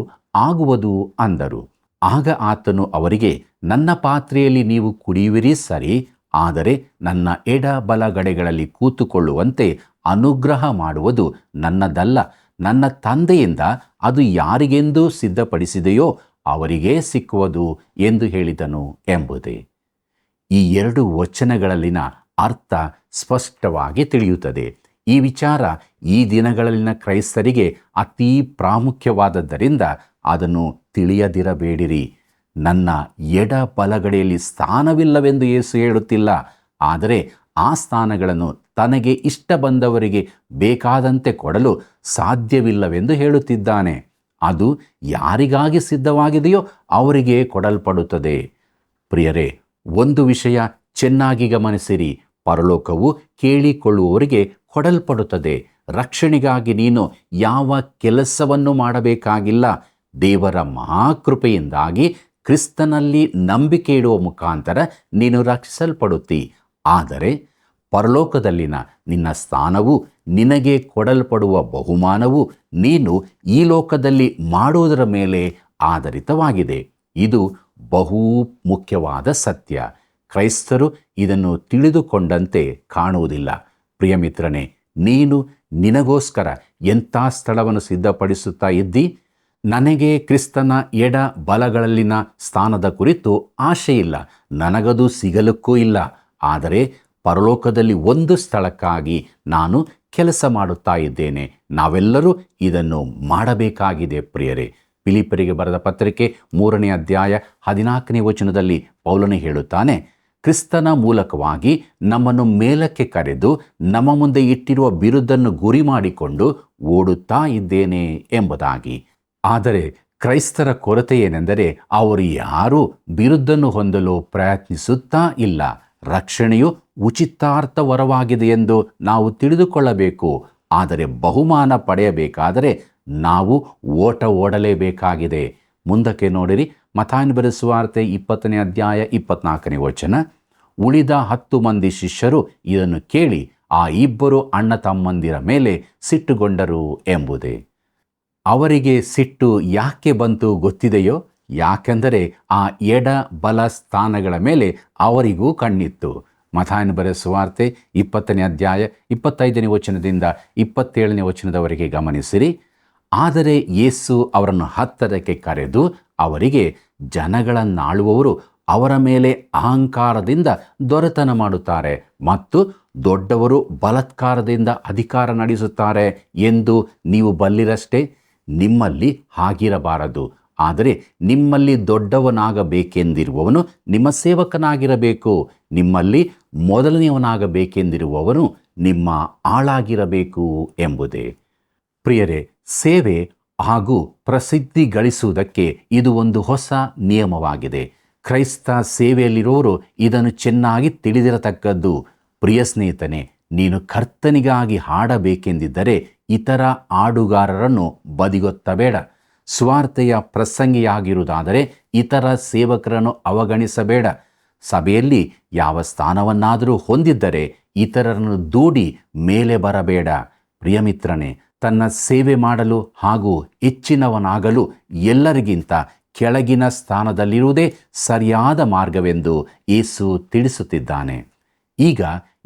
ಆಗುವುದು ಅಂದರು. ಆಗ ಆತನು ಅವರಿಗೆ, ನನ್ನ ಪಾತ್ರೆಯಲ್ಲಿ ನೀವು ಕುಡಿಯುವಿರಿ ಸರಿ, ಆದರೆ ನನ್ನ ಎಡ ಬಲಗಡೆಗಳಲ್ಲಿ ಕೂತುಕೊಳ್ಳುವಂತೆ ಅನುಗ್ರಹ ಮಾಡುವುದು ನನ್ನದಲ್ಲ, ನನ್ನ ತಂದೆಯಿಂದ ಅದು ಯಾರಿಗೆಂದು ಸಿದ್ಧಪಡಿಸಿದೆಯೋ ಅವರಿಗೇ ಸಿಕ್ಕುವುದು ಎಂದು ಹೇಳಿದನು ಎಂಬುದೇ. ಈ 2 ವಚನಗಳಲ್ಲಿನ ಅರ್ಥ ಸ್ಪಷ್ಟವಾಗಿ ತಿಳಿಯುತ್ತದೆ. ಈ ವಿಚಾರ ಈ ದಿನಗಳಲ್ಲಿನ ಕ್ರೈಸ್ತರಿಗೆ ಅತೀ ಪ್ರಾಮುಖ್ಯವಾದದ್ದರಿಂದ ಅದನ್ನು ತಿಳಿಯದಿರಬೇಡಿರಿ. ನನ್ನ ಎಡ ಬಲಗಡೆಯಲ್ಲಿ ಸ್ಥಾನವಿಲ್ಲವೆಂದು ಯೇಸು ಹೇಳುತ್ತಿಲ್ಲ, ಆದರೆ ಆ ಸ್ಥಾನಗಳನ್ನು ತನಗೆ ಇಷ್ಟ ಬಂದವರಿಗೆ ಬೇಕಾದಂತೆ ಕೊಡಲು ಸಾಧ್ಯವಿಲ್ಲವೆಂದು ಹೇಳುತ್ತಿದ್ದಾನೆ. ಅದು ಯಾರಿಗಾಗಿ ಸಿದ್ಧವಾಗಿದೆಯೋ ಅವರಿಗೆ ಕೊಡಲ್ಪಡುತ್ತದೆ. ಪ್ರಿಯರೇ, ಒಂದು ವಿಷಯ ಚೆನ್ನಾಗಿ ಗಮನಿಸಿರಿ. ಪರಲೋಕವು ಕೇಳಿಕೊಳ್ಳುವವರಿಗೆ ಕೊಡಲ್ಪಡುತ್ತದೆ. ರಕ್ಷಣೆಗಾಗಿ ನೀನು ಯಾವ ಕೆಲಸವನ್ನು ಮಾಡಬೇಕಾಗಿಲ್ಲ. ದೇವರ ಮಹಾಕೃಪೆಯಿಂದಾಗಿ ಕ್ರಿಸ್ತನಲ್ಲಿ ನಂಬಿಕೆ ಇಡುವ ಮುಖಾಂತರ ನೀನು ರಕ್ಷಿಸಲ್ಪಡುತ್ತಿ. ಆದರೆ ಪರಲೋಕದಲ್ಲಿನ ನಿನ್ನ ಸ್ಥಾನವು, ನಿನಗೆ ಕೊಡಲ್ಪಡುವ ಬಹುಮಾನವು ನೀನು ಈ ಲೋಕದಲ್ಲಿ ಮಾಡುವುದರ ಮೇಲೆ ಆಧಾರಿತವಾಗಿದೆ. ಇದು ಬಹು ಮುಖ್ಯವಾದ ಸತ್ಯ. ಕ್ರೈಸ್ತರು ಇದನ್ನು ತಿಳಿದುಕೊಂಡಂತೆ ಕಾಣುವುದಿಲ್ಲ. ಪ್ರಿಯಮಿತ್ರನೇ, ನೀನು ನಿನಗೋಸ್ಕರ ಎಂಥ ಸ್ಥಳವನ್ನು ಸಿದ್ಧಪಡಿಸುತ್ತಾ ಇದ್ದಿ? ನನಗೆ ಕ್ರಿಸ್ತನ ಎಡ ಬಲಗಳಲ್ಲಿನ ಸ್ಥಾನದ ಕುರಿತು ಆಶೆಯಿಲ್ಲ, ನನಗದು ಸಿಗಲಿಕ್ಕೂ ಇಲ್ಲ. ಆದರೆ ಪರಲೋಕದಲ್ಲಿ ಒಂದು ಸ್ಥಳಕ್ಕಾಗಿ ನಾನು ಕೆಲಸ ಮಾಡುತ್ತಾ ಇದ್ದೇನೆ. ನಾವೆಲ್ಲರೂ ಇದನ್ನು ಮಾಡಬೇಕಾಗಿದೆ. ಪ್ರಿಯರೇ, ಫಿಲಿಪ್ಪರಿಗೆ ಬರೆದ ಪತ್ರಿಕೆ 3ನೇ ಅಧ್ಯಾಯ 14ನೇ ವಚನದಲ್ಲಿ ಪೌಲನು ಹೇಳುತ್ತಾನೆ, ಕ್ರಿಸ್ತನ ಮೂಲಕವಾಗಿ ನಮ್ಮನ್ನು ಮೇಲಕ್ಕೆ ಕರೆದು ನಮ್ಮ ಮುಂದೆ ಇಟ್ಟಿರುವ ಬಿರುದನ್ನು ಗುರಿ ಮಾಡಿಕೊಂಡು ಓಡುತ್ತಾ ಇದ್ದೇನೆ ಎಂಬುದಾಗಿ. ಆದರೆ ಕ್ರೈಸ್ತರ ಕೊರತೆ ಏನೆಂದರೆ ಅವರು ಯಾರೂ ಬಿರುದನ್ನು ಹೊಂದಲು ಪ್ರಯತ್ನಿಸುತ್ತಾ ಇಲ್ಲ. ರಕ್ಷಣೆಯು ಉಚಿತಾರ್ಥ ವರವಾಗಿದೆ ಎಂದು ನಾವು ತಿಳಿದುಕೊಳ್ಳಬೇಕು. ಆದರೆ ಬಹುಮಾನ ಪಡೆಯಬೇಕಾದರೆ ನಾವು ಓಡಲೇಬೇಕಾಗಿದೆ. ಮುಂದಕ್ಕೆ ನೋಡಿರಿ, ಮತ್ತಾಯನ ಬರೆದ ಸುವಾರ್ತೆ 20ನೇ ಅಧ್ಯಾಯ 24ನೇ ವಚನ. ಉಳಿದ 10 ಮಂದಿ ಶಿಷ್ಯರು ಇದನ್ನು ಕೇಳಿ ಆ 2 ಅಣ್ಣ ತಮ್ಮಂದಿರ ಮೇಲೆ ಸಿಟ್ಟುಗೊಂಡರು ಎಂಬುದೇ. ಅವರಿಗೆ ಸಿಟ್ಟು ಯಾಕೆ ಬಂತು ಗೊತ್ತಿದೆಯೋ? ಯಾಕೆಂದರೆ ಆ ಎಡ ಬಲ ಸ್ಥಾನಗಳ ಮೇಲೆ ಅವರಿಗೂ ಕಣ್ಣಿತ್ತು. ಮತ್ತಾಯನ ಬರೆದ ಸುವಾರ್ತೆ 20ನೇ ಅಧ್ಯಾಯ 25ನೇ ವಚನದಿಂದ 27ನೇ ವಚನದವರೆಗೆ ಗಮನಿಸಿರಿ. ಆದರೆ ಯೇಸು ಅವರನ್ನು ಹತ್ತಿರಕ್ಕೆ ಕರೆದು ಅವರಿಗೆ, ಜನಗಳನ್ನಾಳುವವರು ಅವರ ಮೇಲೆ ಅಹಂಕಾರದಿಂದ ದೊರೆತನ ಮಾಡುತ್ತಾರೆ ಮತ್ತು ದೊಡ್ಡವರು ಬಲಾತ್ಕಾರದಿಂದ ಅಧಿಕಾರ ನಡೆಸುತ್ತಾರೆ ಎಂದು ನೀವು ಬಲ್ಲಿರಷ್ಟೇ. ನಿಮ್ಮಲ್ಲಿ ಹಾಗಿರಬಾರದು. ಆದರೆ ನಿಮ್ಮಲ್ಲಿ ದೊಡ್ಡವನಾಗಬೇಕೆಂದಿರುವವನು ನಿಮ್ಮ ಸೇವಕನಾಗಿರಬೇಕು. ನಿಮ್ಮಲ್ಲಿ ಮೊದಲನೆಯವನಾಗಬೇಕೆಂದಿರುವವನು ನಿಮ್ಮ ಆಳಾಗಿರಬೇಕು ಎಂಬುದೇ. ಪ್ರಿಯರೇ, ಸೇವೆ ಹಾಗೂ ಪ್ರಸಿದ್ಧಿ ಗಳಿಸುವುದಕ್ಕೆ ಇದು ಒಂದು ಹೊಸ ನಿಯಮವಾಗಿದೆ. ಕ್ರೈಸ್ತ ಸೇವೆಯಲ್ಲಿರುವವರು ಇದನ್ನು ಚೆನ್ನಾಗಿ ತಿಳಿದಿರತಕ್ಕದ್ದು. ಪ್ರಿಯ ಸ್ನೇಹಿತನೇ, ನೀನು ಕರ್ತನಿಗಾಗಿ ಹಾಡಬೇಕೆಂದಿದ್ದರೆ ಇತರ ಹಾಡುಗಾರರನ್ನು ಬದಿಗೊತ್ತಬೇಡ. ಸ್ವಾರ್ಥೆಯ ಪ್ರಸಂಗಿಯಾಗಿರುವುದಾದರೆ ಇತರ ಸೇವಕರನ್ನು ಅವಗಣಿಸಬೇಡ. ಸಭೆಯಲ್ಲಿ ಯಾವ ಸ್ಥಾನವನ್ನಾದರೂ ಹೊಂದಿದ್ದರೆ ಇತರರನ್ನು ದೂಡಿ ಮೇಲೆ ಬರಬೇಡ. ಪ್ರಿಯಮಿತ್ರನೇ, ತನ್ನ ಸೇವೆ ಮಾಡಲು ಹಾಗೂ ಹೆಚ್ಚಿನವನಾಗಲು ಎಲ್ಲರಿಗಿಂತ ಕೆಳಗಿನ ಸ್ಥಾನದಲ್ಲಿರುವುದೇ ಸರಿಯಾದ ಮಾರ್ಗವೆಂದು ಯೇಸು ತಿಳಿಸುತ್ತಿದ್ದಾನೆ. ಈಗ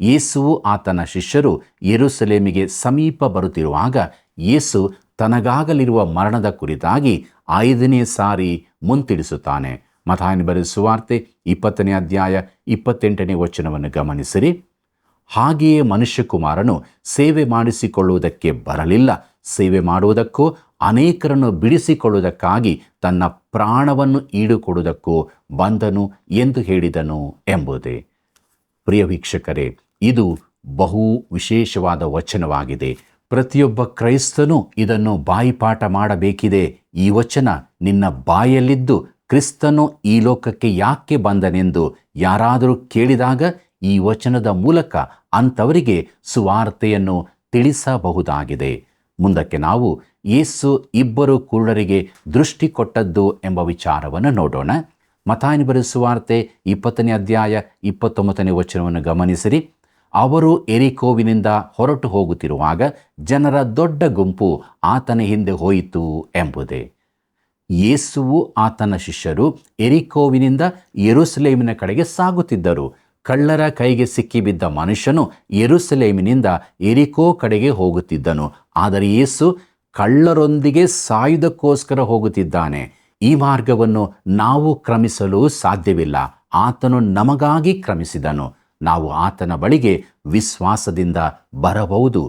ಯೇಸುವು ಆತನ ಶಿಷ್ಯರು ಯೆರೂಸಲೇಮಿಗೆ ಸಮೀಪ ಬರುತ್ತಿರುವಾಗ ಯೇಸು ತನಗಾಗಲಿರುವ ಮರಣದ ಕುರಿತಾಗಿ 5ನೇ ಸಾರಿ ಮುಂತಿಳಿಸುತ್ತಾನೆ. ಮತ್ತಾಯನ ಬರೆದ ಸುವಾರ್ತೆ 20ನೇ ಅಧ್ಯಾಯ 28ನೇ ವಚನವನ್ನು ಗಮನಿಸಿರಿ. ಹಾಗೆಯೇ ಮನುಷ್ಯಕುಮಾರನು ಸೇವೆ ಮಾಡಿಸಿಕೊಳ್ಳುವುದಕ್ಕೆ ಬರಲಿಲ್ಲ, ಸೇವೆ ಮಾಡುವುದಕ್ಕೂ ಅನೇಕರನ್ನು ಬಿಡಿಸಿಕೊಳ್ಳುವುದಕ್ಕಾಗಿ ತನ್ನ ಪ್ರಾಣವನ್ನು ಈಡುಕೊಡುವುದಕ್ಕೂ ಬಂದನು ಎಂದು ಹೇಳಿದನು ಎಂಬುದೇ. ಪ್ರಿಯ ವೀಕ್ಷಕರೇ, ಇದು ಬಹು ವಿಶೇಷವಾದ ವಚನವಾಗಿದೆ. ಪ್ರತಿಯೊಬ್ಬ ಕ್ರೈಸ್ತನೂ ಇದನ್ನು ಬಾಯಿಪಾಠ ಮಾಡಬೇಕಿದೆ. ಈ ವಚನ ನಿನ್ನ ಬಾಯಲ್ಲಿದ್ದು ಕ್ರಿಸ್ತನು ಈ ಲೋಕಕ್ಕೆ ಯಾಕೆ ಬಂದನೆಂದು ಯಾರಾದರೂ ಕೇಳಿದಾಗ ಈ ವಚನದ ಮೂಲಕ ಅಂಥವರಿಗೆ ಸುವಾರ್ತೆಯನ್ನು ತಿಳಿಸಬಹುದಾಗಿದೆ. ಮುಂದಕ್ಕೆ ನಾವು ಯೇಸು 2 ಕುರುಡರಿಗೆ ದೃಷ್ಟಿ ಕೊಟ್ಟದ್ದು ಎಂಬ ವಿಚಾರವನ್ನು ನೋಡೋಣ. ಮತ್ತಾಯನ ಬರೆದ ಸುವಾರ್ತೆ 20ನೇ ಅಧ್ಯಾಯ 29ನೇ ವಚನವನ್ನು ಗಮನಿಸಿರಿ. ಅವರು ಎರಿಕೋವಿನಿಂದ ಹೊರಟು ಹೋಗುತ್ತಿರುವಾಗ ಜನರ ದೊಡ್ಡ ಗುಂಪು ಆತನ ಹಿಂದೆ ಹೋಯಿತು ಎಂಬುದೇ. ಯೇಸುವು ಆತನ ಶಿಷ್ಯರು ಎರಿಕೋವಿನಿಂದ ಯೆರೂಸಲೇಮಿನ ಕಡೆಗೆ ಸಾಗುತ್ತಿದ್ದರು. ಕಳ್ಳರ ಕೈಗೆ ಸಿಕ್ಕಿಬಿದ್ದ ಮನುಷ್ಯನು ಯೆರೂಸಲೇಮಿನಿಂದ ಎರಿಕೋ ಕಡೆಗೆ ಹೋಗುತ್ತಿದ್ದನು. ಆದರೆ ಯೇಸು ಕಳ್ಳರೊಂದಿಗೆ ಸಾಯುವುದಕ್ಕೋಸ್ಕರ ಹೋಗುತ್ತಿದ್ದಾನೆ. ಈ ಮಾರ್ಗವನ್ನು ನಾವು ಕ್ರಮಿಸಲು ಸಾಧ್ಯವಿಲ್ಲ. ಆತನು ನಮಗಾಗಿ ಕ್ರಮಿಸಿದನು. ನಾವು ಆತನ ಬಳಿಗೆ ವಿಶ್ವಾಸದಿಂದ ಬರಬಹುದು.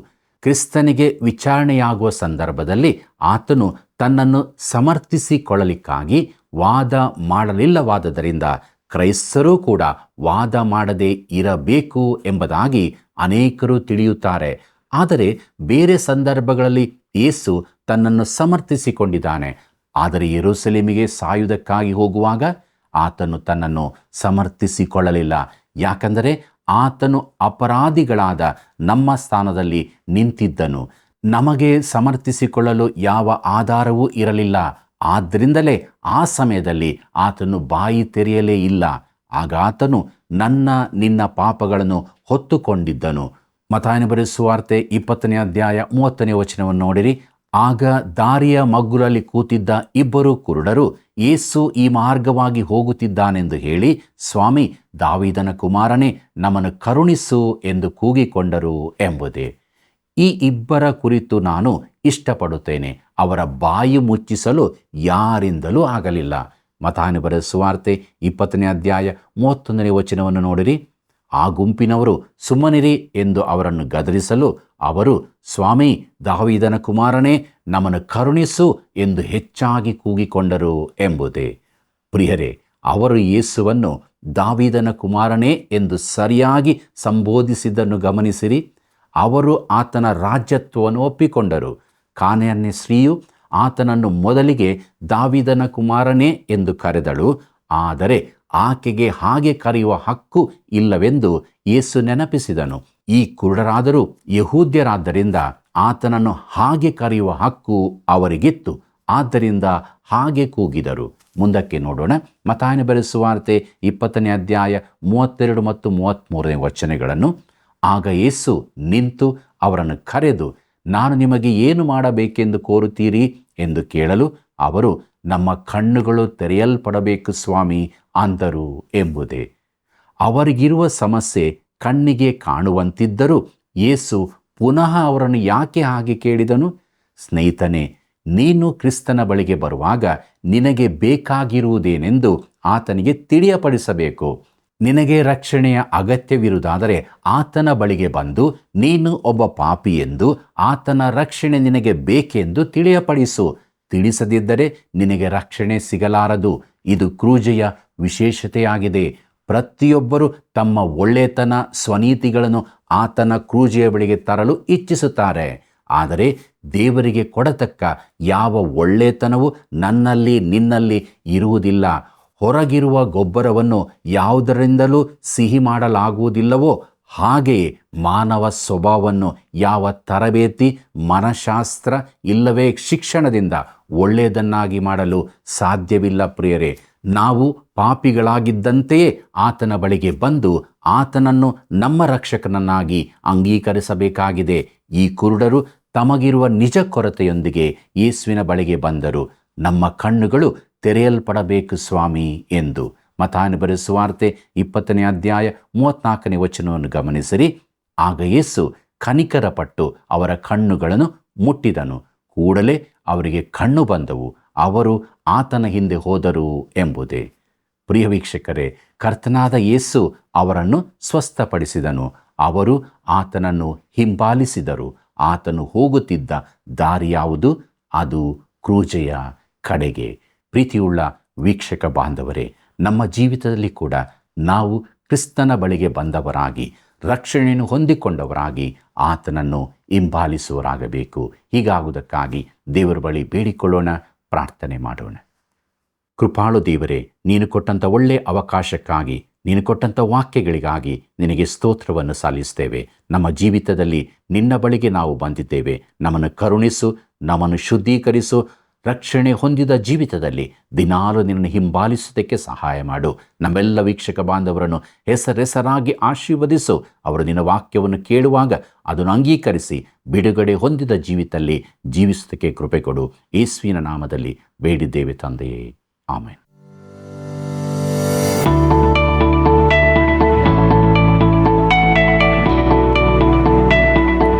ಕ್ರಿಸ್ತನಿಗೆ ವಿಚಾರಣೆಯಾಗುವ ಸಂದರ್ಭದಲ್ಲಿ ಆತನು ತನ್ನನ್ನು ಸಮರ್ಥಿಸಿಕೊಳ್ಳಲಿಕ್ಕಾಗಿ ವಾದ ಮಾಡಲಿಲ್ಲವಾದ್ದರಿಂದ ಕ್ರೈಸ್ತರೂ ಕೂಡ ವಾದ ಮಾಡದೇ ಇರಬೇಕು ಎಂಬುದಾಗಿ ಅನೇಕರು ತಿಳಿಯುತ್ತಾರೆ. ಆದರೆ ಬೇರೆ ಸಂದರ್ಭಗಳಲ್ಲಿ ಯೇಸು ತನ್ನನ್ನು ಸಮರ್ಥಿಸಿಕೊಂಡಿದ್ದಾನೆ. ಆದರೆ ಯೆರೂಸಲೇಮಿಗೆ ಸಾಯುವುದಕ್ಕಾಗಿ ಹೋಗುವಾಗ ಆತನು ತನ್ನನ್ನು ಸಮರ್ಥಿಸಿಕೊಳ್ಳಲಿಲ್ಲ. ಯಾಕಂದರೆ ಆತನು ಅಪರಾಧಿಗಳಾದ ನಮ್ಮ ಸ್ಥಾನದಲ್ಲಿ ನಿಂತಿದ್ದನು. ನಮಗೆ ಸಮರ್ಥಿಸಿಕೊಳ್ಳಲು ಯಾವ ಆಧಾರವೂ ಇರಲಿಲ್ಲ. ಆದ್ದರಿಂದಲೇ ಆ ಸಮಯದಲ್ಲಿ ಆತನು ಬಾಯಿ ತೆರೆಯಲೇ ಇಲ್ಲ. ಆಗ ಆತನು ನಿನ್ನ ಪಾಪಗಳನ್ನು ಹೊತ್ತುಕೊಂಡಿದ್ದನು. ಮತ್ತಾಯನ ಬರೆದ ಸುವಾರ್ತೆ 20ನೇ ಅಧ್ಯಾಯ 30ನೇ ವಚನವನ್ನು ನೋಡಿರಿ. ಆಗ ದಾರಿಯ ಮಗ್ಗುಲಲ್ಲಿ ಕೂತಿದ್ದ ಇಬ್ಬರು ಕುರುಡರು ಯೇಸು ಈ ಮಾರ್ಗವಾಗಿ ಹೋಗುತ್ತಿದ್ದಾನೆಂದು ಹೇಳಿ, ಸ್ವಾಮಿ, ದಾವೀದನ ಕುಮಾರನೇ, ನಮ್ಮನ್ನು ಕರುಣಿಸು ಎಂದು ಕೂಗಿಕೊಂಡರು ಎಂಬುದೇ. ಈ ಇಬ್ಬರ ಕುರಿತು ನಾನು ಇಷ್ಟಪಡುತ್ತೇನೆ. ಅವರ ಬಾಯಿ ಮುಚ್ಚಿಸಲು ಯಾರಿಂದಲೂ ಆಗಲಿಲ್ಲ. ಮತ್ತಾಯನ ಬರೆದ ಸುವಾರ್ತೆ 20ನೇ ಅಧ್ಯಾಯ 31ನೇ ವಚನವನ್ನು ನೋಡಿರಿ. ಆ ಗುಂಪಿನವರು ಸುಮ್ಮನಿರಿ ಎಂದು ಅವರನ್ನು ಗದರಿಸಲು ಅವರು, ಸ್ವಾಮಿ, ದಾವೀದನ ಕುಮಾರನೇ, ನಮ್ಮನ್ನು ಕರುಣಿಸು ಎಂದು ಹೆಚ್ಚಾಗಿ ಕೂಗಿಕೊಂಡರು ಎಂಬುದೇ. ಪ್ರಿಯರೇ, ಅವರು ಯೇಸುವನ್ನು ದಾವೀದನ ಕುಮಾರನೇ ಎಂದು ಸರಿಯಾಗಿ ಸಂಬೋಧಿಸಿದ್ದನ್ನು ಗಮನಿಸಿರಿ. ಅವರು ಆತನ ರಾಜ್ಯತ್ವವನ್ನು ಒಪ್ಪಿಕೊಂಡರು. ಕಾನಾನ್ಯ ಸ್ತ್ರೀಯು ಆತನನ್ನು ಮೊದಲಿಗೆ ದಾವೀದನ ಕುಮಾರನೇ ಎಂದು ಕರೆದಳು. ಆದರೆ ಆಕೆಗೆ ಹಾಗೆ ಕರೆಯುವ ಹಕ್ಕು ಇಲ್ಲವೆಂದು ಯೇಸು ನೆನಪಿಸಿದನು. ಈ ಕುರುಡರಾದರೂ ಯಹೂದ್ಯರಾದ್ದರಿಂದ ಆತನನ್ನು ಹಾಗೆ ಕರೆಯುವ ಹಕ್ಕು ಅವರಿಗಿತ್ತು. ಆದ್ದರಿಂದ ಹಾಗೆ ಕೂಗಿದರು. ಮುಂದಕ್ಕೆ ನೋಡೋಣ. ಮತ್ತಾಯನ ಬರೆದ ಸುವಾರ್ತೆ 20ನೇ ಅಧ್ಯಾಯ 32 ಮತ್ತು 33ನೇ ವಚನಗಳನ್ನು. ಆಗ ಯೇಸು ನಿಂತು ಅವರನ್ನು ಕರೆದು, ನಾನು ನಿಮಗೆ ಏನು ಮಾಡಬೇಕೆಂದು ಕೋರುತ್ತೀರಿ ಎಂದು ಕೇಳಲು ಅವರು, ನಮ್ಮ ಕಣ್ಣುಗಳು ತೆರೆಯಲ್ಪಡಬೇಕು ಸ್ವಾಮಿ ಅಂದರು ಎಂಬುದೇ. ಅವರಿಗಿರುವ ಸಮಸ್ಯೆ ಕಣ್ಣಿಗೆ ಕಾಣುವಂತಿದ್ದರೂ ಯೇಸು ಪುನಃ ಅವರನ್ನು ಯಾಕೆ ಹಾಗೆ ಕೇಳಿದನು? ಸ್ನೇಹಿತನೇ, ನೀನು ಕ್ರಿಸ್ತನ ಬಳಿಗೆ ಬರುವಾಗ ನಿನಗೆ ಬೇಕಾಗಿರುವುದೇನೆಂದು ಆತನಿಗೆ ತಿಳಿಯಪಡಿಸಬೇಕು. ನಿನಗೆ ರಕ್ಷಣೆಯ ಅಗತ್ಯವಿರುವುದಾದರೆ ಆತನ ಬಳಿಗೆ ಬಂದು ನೀನು ಒಬ್ಬ ಪಾಪಿ ಎಂದು, ಆತನ ರಕ್ಷಣೆ ನಿನಗೆ ಬೇಕೆಂದು ತಿಳಿಯಪಡಿಸು. ತಿಳಿಸದಿದ್ದರೆ ನಿನಗೆ ರಕ್ಷಣೆ ಸಿಗಲಾರದು. ಇದು ಕ್ರೂಜೆಯ ವಿಶೇಷತೆಯಾಗಿದೆ. ಪ್ರತಿಯೊಬ್ಬರು ತಮ್ಮ ಒಳ್ಳೆತನ, ಸ್ವನೀತಿಗಳನ್ನು ಆತನ ಕ್ರೂಜೆಯ ಬಳಿಗೆ ತರಲು ಇಚ್ಛಿಸುತ್ತಾರೆ. ಆದರೆ ದೇವರಿಗೆ ಕೊಡತಕ್ಕ ಯಾವ ಒಳ್ಳೆತನವೂ ನನ್ನಲ್ಲಿ ನಿನ್ನಲ್ಲಿ ಇರುವುದಿಲ್ಲ. ಹೊರಗಿರುವ ಗೊಬ್ಬರವನ್ನು ಯಾವುದರಿಂದಲೂ ಸಿಹಿ ಮಾಡಲಾಗುವುದಿಲ್ಲವೋ ಹಾಗೆಯೇ ಮಾನವ ಸ್ವಭಾವವನ್ನು ಯಾವ ತರಬೇತಿ, ಮನಃಶಾಸ್ತ್ರ ಇಲ್ಲವೇ ಶಿಕ್ಷಣದಿಂದ ಒಳ್ಳೆಯದನ್ನಾಗಿ ಮಾಡಲು ಸಾಧ್ಯವಿಲ್ಲ. ಪ್ರಿಯರೇ, ನಾವು ಪಾಪಿಗಳಾಗಿದ್ದಂತೆಯೇ ಆತನ ಬಳಿಗೆ ಬಂದು ಆತನನ್ನು ನಮ್ಮ ರಕ್ಷಕನನ್ನಾಗಿ ಅಂಗೀಕರಿಸಬೇಕಾಗಿದೆ. ಈ ಕುರುಡರು ತಮಗಿರುವ ನಿಜ ಕೊರತೆಯೊಂದಿಗೆ ಯೇಸುವಿನ ಬಳಿಗೆ ಬಂದರು. ನಮ್ಮ ಕಣ್ಣುಗಳು ತೆರೆಯಲ್ಪಡಬೇಕು ಸ್ವಾಮಿ ಎಂದು. ಮತ್ತಾಯನ ಬರೆದ ಸುವಾರ್ತೆ 20ನೇ ಅಧ್ಯಾಯ 34ನೇ ವಚನವನ್ನು ಗಮನಿಸಿರಿ. ಆಗ ಯೇಸು ಕನಿಕರಪಟ್ಟು ಅವರ ಕಣ್ಣುಗಳನ್ನು ಮುಟ್ಟಿದನು. ಕೂಡಲೇ ಅವರಿಗೆ ಕಣ್ಣು ಬಂದವು. ಅವರು ಆತನ ಹಿಂದೆ ಹೋದರು ಎಂಬುದೇ. ಪ್ರಿಯ ವೀಕ್ಷಕರೇ, ಕರ್ತನಾದ ಯೇಸು ಅವರನ್ನು ಸ್ವಸ್ಥಪಡಿಸಿದನು. ಅವರು ಆತನನ್ನು ಹಿಂಬಾಲಿಸಿದರು. ಆತನು ಹೋಗುತ್ತಿದ್ದ ದಾರಿ ಯಾವುದು? ಅದು ಕ್ರೂಜೆಯ ಕಡೆಗೆ. ಪ್ರೀತಿಯುಳ್ಳ ವೀಕ್ಷಕ ಬಾಂಧವರೇ, ನಮ್ಮ ಜೀವಿತದಲ್ಲಿ ಕೂಡ ನಾವು ಕ್ರಿಸ್ತನ ಬಳಿಗೆ ಬಂದವರಾಗಿ, ರಕ್ಷಣೆಯನ್ನು ಹೊಂದಿಕೊಂಡವರಾಗಿ ಆತನನ್ನು ಹಿಂಬಾಲಿಸುವರಾಗಬೇಕು. ಹೀಗಾಗುವುದಕ್ಕಾಗಿ ದೇವರ ಬಳಿ ಬೇಡಿಕೊಳ್ಳೋಣ, ಪ್ರಾರ್ಥನೆ ಮಾಡೋಣ. ಕೃಪಾಳು ದೇವರೇ, ನೀನು ಕೊಟ್ಟಂಥ ಒಳ್ಳೆಯ ಅವಕಾಶಕ್ಕಾಗಿ, ನೀನು ಕೊಟ್ಟಂಥ ವಾಕ್ಯಗಳಿಗಾಗಿ ನಿನಗೆ ಸ್ತೋತ್ರವನ್ನು ಸಲ್ಲಿಸ್ತೇವೆ. ನಮ್ಮ ಜೀವಿತದಲ್ಲಿ ನಿನ್ನ ಬಳಿಗೆ ನಾವು ಬಂದಿದ್ದೇವೆ. ನಮ್ಮನ್ನು ಕರುಣಿಸು, ನಮ್ಮನ್ನು ಶುದ್ಧೀಕರಿಸು. ರಕ್ಷಣೆ ಹೊಂದಿದ ಜೀವಿತದಲ್ಲಿ ದಿನಾಲು ನಿನ್ನನ್ನು ಹಿಂಬಾಲಿಸುವುದಕ್ಕೆ ಸಹಾಯ ಮಾಡು. ನಮ್ಮೆಲ್ಲ ವೀಕ್ಷಕ ಬಾಂಧವರನ್ನು ಹೆಸರಾಗಿ ಆಶೀರ್ವದಿಸು. ಅವರು ನಿನ್ನ ವಾಕ್ಯವನ್ನು ಕೇಳುವಾಗ ಅದನ್ನು ಅಂಗೀಕರಿಸಿ ಬಿಡುಗಡೆ ಹೊಂದಿದ ಜೀವಿತದಲ್ಲಿ ಜೀವಿಸುವುದಕ್ಕೆ ಕೃಪೆ ಕೊಡು. ಯೇಸುವಿನ ನಾಮದಲ್ಲಿ ಬೇಡಿದ್ದೇವೆ ತಂದೆಯೇ, ಆಮೆನ್.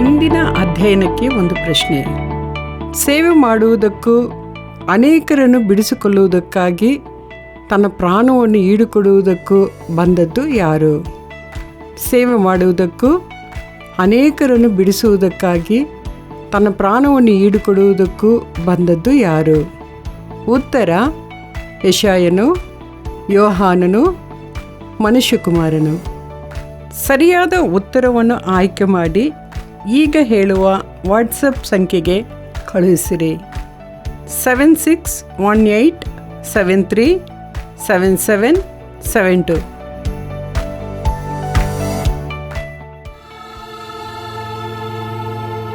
ಇಂದಿನ ಅಧ್ಯಯನಕ್ಕೆ ಒಂದು ಪ್ರಶ್ನೆ. ಸೇವೆ ಮಾಡುವುದಕ್ಕೂ ಅನೇಕರನ್ನು ಬಿಡಿಸಿಕೊಳ್ಳುವುದಕ್ಕಾಗಿ ತನ್ನ ಪ್ರಾಣವನ್ನು ಈಡುಕೊಡುವುದಕ್ಕೂ ಬಂದದ್ದು ಯಾರು? ಸೇವೆ ಮಾಡುವುದಕ್ಕೂ ಅನೇಕರನ್ನು ಬಿಡಿಸುವುದಕ್ಕಾಗಿ ತನ್ನ ಪ್ರಾಣವನ್ನು ಈಡುಕೊಡುವುದಕ್ಕೂ ಬಂದದ್ದು ಯಾರು? ಉತ್ತರ: ಯೆಶಾಯನು, ಯೋಹಾನನು, ಮನುಷ್ಯಕುಮಾರನು? ಸರಿಯಾದ ಉತ್ತರವನ್ನು ಆಯ್ಕೆ ಮಾಡಿ ಈಗ ಹೇಳುವ ವಾಟ್ಸಪ್ ಸಂಖ್ಯೆಗೆ ಕಳುಹಿಸಿರಿ. 7618737772.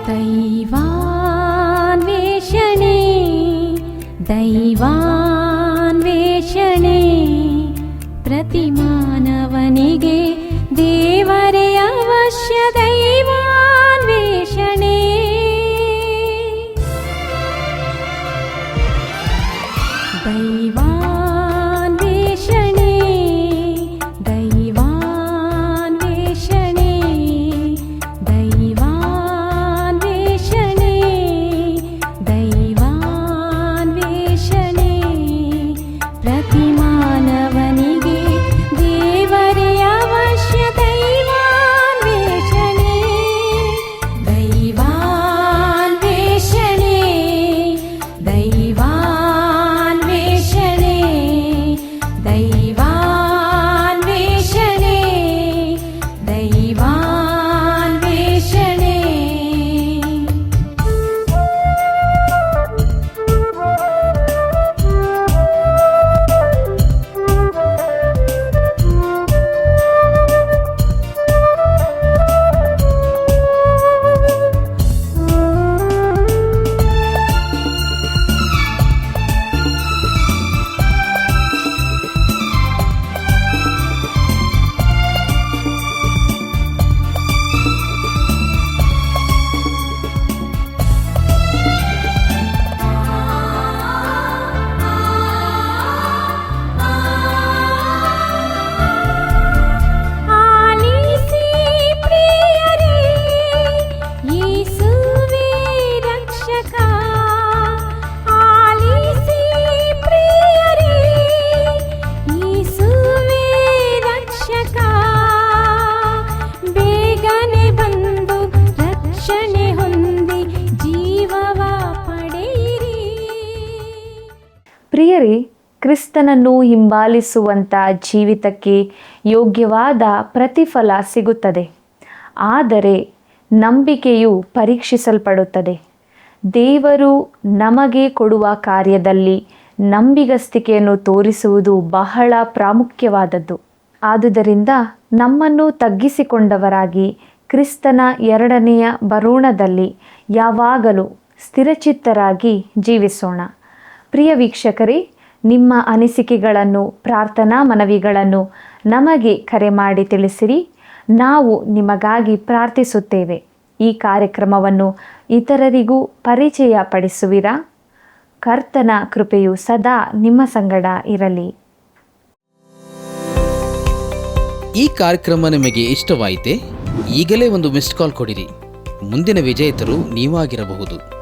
ದೈವಾನ್ವೇಷಣೆ ದೈವಾನ್ವೇಷಣೆ, ಪ್ರತಿ ಮಾನವನಿಗೆ ದೇವರೇ ಅವಶ್ಯ. ದೈವಾನ್ವೇಷಣೆ ದೈವಾನ್ವೇಷಣೆ ದೈವಾನ್ವೇಷಣೆ ದೈವಾನ್ವೇಷಣೆ ದೈವಾನ್ವೇಷಣೆ, ಪ್ರತಿ ಮಾನವನಿಗೆ ದೇವರೇ ಅವಶ್ಯ. ದೈವಾನ್ವೇಷಣೆ ದೈವಾನ್ವೇಷಣೆ ದೈವಾನ್ವೇಷಣೆ ದೈವಾನ್ವೇಷಣೆ ದೈವಾನ್ವೇಷಣೆ. ಆಲಿಸಿ ಪ್ರಿಯರೇ, ಯೇಸುವೇ ರಕ್ಷಕ. ಆಲಿಸಿ ಪ್ರಿಯರೇ, ಯೇಸುವೇ ರಕ್ಷಕ. ಬೇಗನೆ ಬಂದು ರಕ್ಷಣೆ ಹೊಂದಿ ಜೀವವ ಪಡೆಯಿರಿ. ಪ್ರಿಯರೇ, ಕ್ರಿಸ್ತನನ್ನು ಹಿಂಬಾಲಿಸುವಂಥ ಜೀವಿತಕ್ಕೆ ಯೋಗ್ಯವಾದ ಪ್ರತಿಫಲ ಸಿಗುತ್ತದೆ. ಆದರೆ ನಂಬಿಕೆಯು ಪರೀಕ್ಷಿಸಲ್ಪಡುತ್ತದೆ. ದೇವರು ನಮಗೆ ಕೊಡುವ ಕಾರ್ಯದಲ್ಲಿ ನಂಬಿಗಸ್ತಿಕೆಯನ್ನು ತೋರಿಸುವುದು ಬಹಳ ಪ್ರಾಮುಖ್ಯವಾದದ್ದು. ಆದುದರಿಂದ ನಮ್ಮನ್ನು ತಗ್ಗಿಸಿಕೊಂಡವರಾಗಿ ಕ್ರಿಸ್ತನ ಎರಡನೆಯ ಬರೋಣದಲ್ಲಿ ಯಾವಾಗಲೂ ಸ್ಥಿರಚಿತ್ತರಾಗಿ ಜೀವಿಸೋಣ. ಪ್ರಿಯ ವೀಕ್ಷಕರೇ, ನಿಮ್ಮ ಅನಿಸಿಕೆಗಳನ್ನು, ಪ್ರಾರ್ಥನಾ ಮನವಿಗಳನ್ನು ನಮಗೆ ಕರೆ ಮಾಡಿ ತಿಳಿಸಿರಿ. ನಾವು ನಿಮಗಾಗಿ ಪ್ರಾರ್ಥಿಸುತ್ತೇವೆ. ಈ ಕಾರ್ಯಕ್ರಮವನ್ನು ಇತರರಿಗೂ ಪರಿಚಯ ಪಡಿಸುವಿರಾ? ಕರ್ತನ ಕೃಪೆಯು ಸದಾ ನಿಮ್ಮ ಸಂಗಡ ಇರಲಿ. ಈ ಕಾರ್ಯಕ್ರಮ ನಿಮಗೆ ಇಷ್ಟವಾಯಿತೆ? ಈಗಲೇ ಒಂದು ಮಿಸ್ಡ್ ಕಾಲ್ ಕೊಡಿರಿ. ಮುಂದಿನ ವಿಜೇತರು ನೀವಾಗಿರಬಹುದು.